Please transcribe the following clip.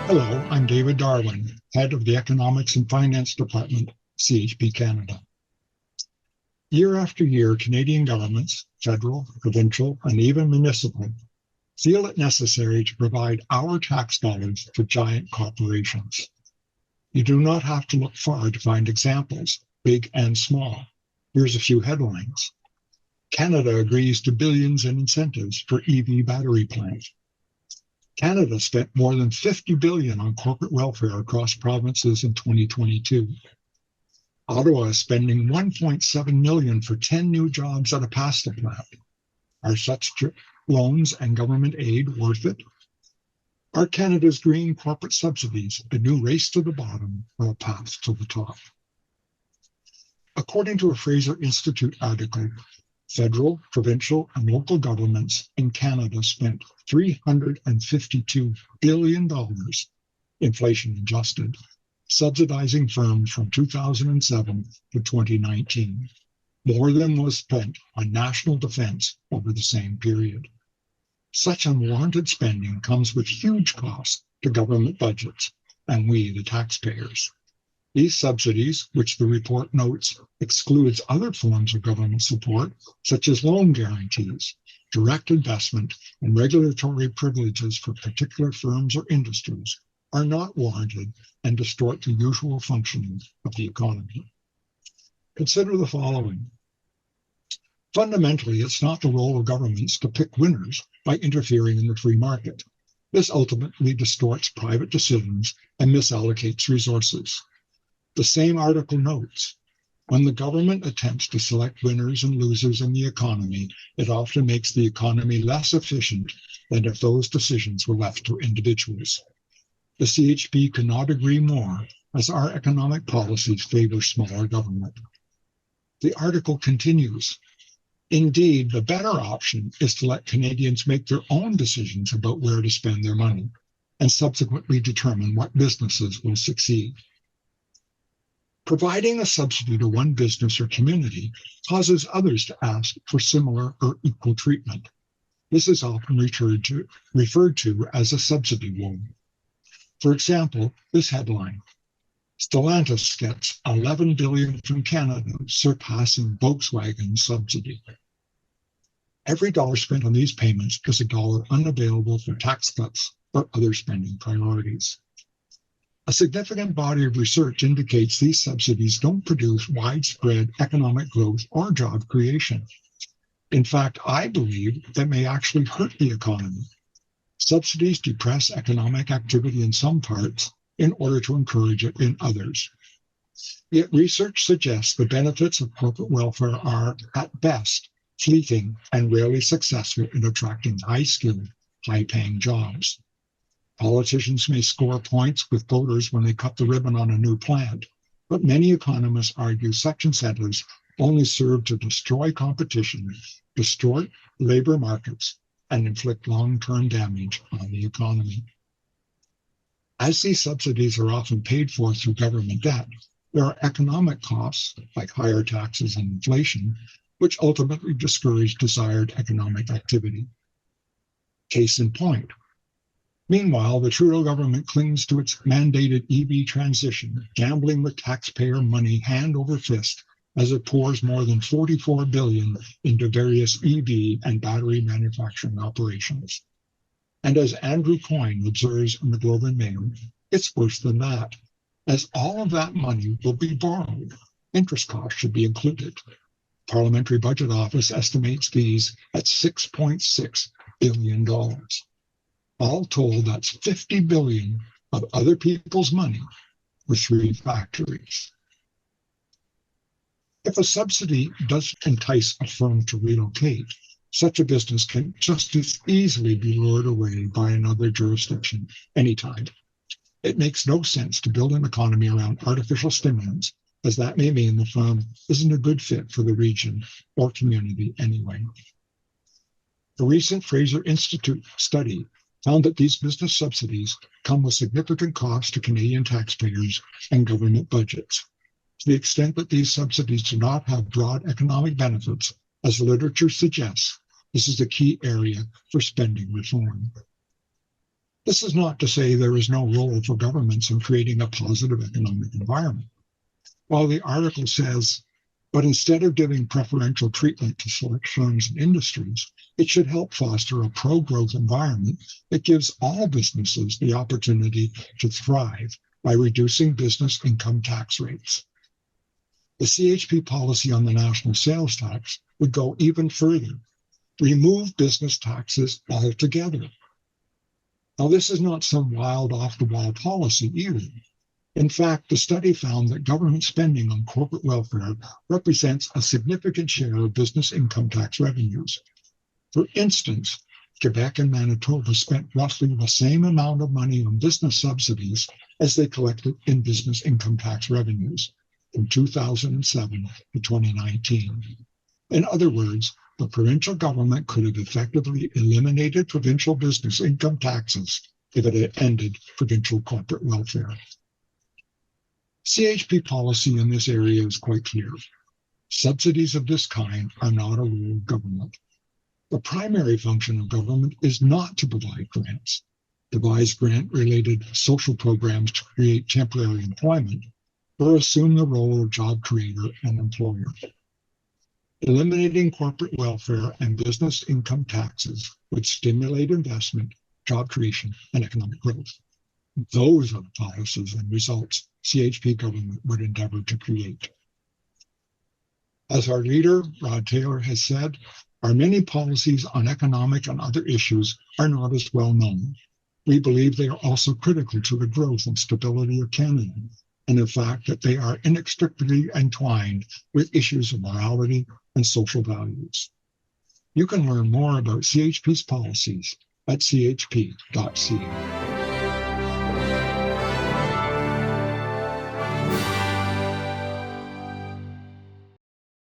Hello, I'm David Darwin, head of the Economics and Finance Department, CHP Canada. Year after year, Canadian governments, federal, provincial, and even municipal, feel it necessary to provide our tax dollars to giant corporations. You do not have to look far to find examples, big and small. Here's a few headlines. Canada agrees to billions in incentives for EV battery plants. Canada spent more than $50 billion on corporate welfare across provinces in 2022. Ottawa is spending $1.7 million for 10 new jobs at a pasta plant. Are such loans and government aid worth it? Are Canada's green corporate subsidies a new race to the bottom or a path to the top? According to a Fraser Institute article, federal, provincial, and local governments in Canada spent $352 billion, inflation adjusted, subsidizing firms from 2007 to 2019, more than was spent on national defense over the same period. Such unwarranted spending comes with huge costs to government budgets and we, the taxpayers. These subsidies, which the report notes excludes other forms of government support, such as loan guarantees, direct investment, and regulatory privileges for particular firms or industries, are not warranted and distort the usual functioning of the economy. Consider the following. Fundamentally, it's not the role of governments to pick winners by interfering in the free market. This ultimately distorts private decisions and misallocates resources. The same article notes, when the government attempts to select winners and losers in the economy, it often makes the economy less efficient than if those decisions were left to individuals. The CHP cannot agree more, as our economic policies favor smaller government. The article continues, indeed, the better option is to let Canadians make their own decisions about where to spend their money, and subsequently determine what businesses will succeed. Providing a subsidy to one business or community causes others to ask for similar or equal treatment. This is often referred to as a subsidy war. For example, this headline, Stellantis gets $11 billion from Canada, surpassing Volkswagen's subsidy. Every dollar spent on these payments is a dollar unavailable for tax cuts or other spending priorities. A significant body of research indicates these subsidies don't produce widespread economic growth or job creation. In fact, I believe they may actually hurt the economy. Subsidies depress economic activity in some parts in order to encourage it in others. Yet research suggests the benefits of corporate welfare are, at best, fleeting and rarely successful in attracting high-skilled, high-paying jobs. Politicians may score points with voters when they cut the ribbon on a new plant, but many economists argue such incentives only serve to destroy competition, distort labor markets, and inflict long-term damage on the economy. As these subsidies are often paid for through government debt, there are economic costs, like higher taxes and inflation, which ultimately discourage desired economic activity. Case in point. Meanwhile, the Trudeau government clings to its mandated EV transition, gambling with taxpayer money hand over fist as it pours more than $44 billion into various EV and battery manufacturing operations. And as Andrew Coyne observes in the Globe and Mail, it's worse than that, as all of that money will be borrowed. Interest costs should be included. Parliamentary Budget Office estimates these at $6.6 billion. All told, that's $50 billion of other people's money for 3 factories. If a subsidy does entice a firm to relocate, such a business can just as easily be lured away by another jurisdiction anytime. It makes no sense to build an economy around artificial stimulants, as that may mean the firm isn't a good fit for the region or community anyway. A recent Fraser Institute study found that these business subsidies come with significant costs to Canadian taxpayers and government budgets. To the extent that these subsidies do not have broad economic benefits, as the literature suggests, this is a key area for spending reform. This is not to say there is no role for governments in creating a positive economic environment. While the article says, but instead of giving preferential treatment to select firms and industries, it should help foster a pro-growth environment that gives all businesses the opportunity to thrive by reducing business income tax rates. The CHP policy on the national sales tax would go even further, remove business taxes altogether. Now, this is not some wild off-the-wall policy either. In fact, the study found that government spending on corporate welfare represents a significant share of business income tax revenues. For instance, Quebec and Manitoba spent roughly the same amount of money on business subsidies as they collected in business income tax revenues from 2007 to 2019. In other words, the provincial government could have effectively eliminated provincial business income taxes if it had ended provincial corporate welfare. CHP policy in this area is quite clear. Subsidies of this kind are not a role of government. The primary function of government is not to provide grants, devise grant-related social programs to create temporary employment, or assume the role of job creator and employer. Eliminating corporate welfare and business income taxes would stimulate investment, job creation, and economic growth. Those are the policies and results CHP government would endeavor to create. As our leader, Rod Taylor, has said, our many policies on economic and other issues are not as well known. We believe they are also critical to the growth and stability of Canada, and in fact that they are inextricably entwined with issues of morality and social values. You can learn more about CHP's policies at chp.ca.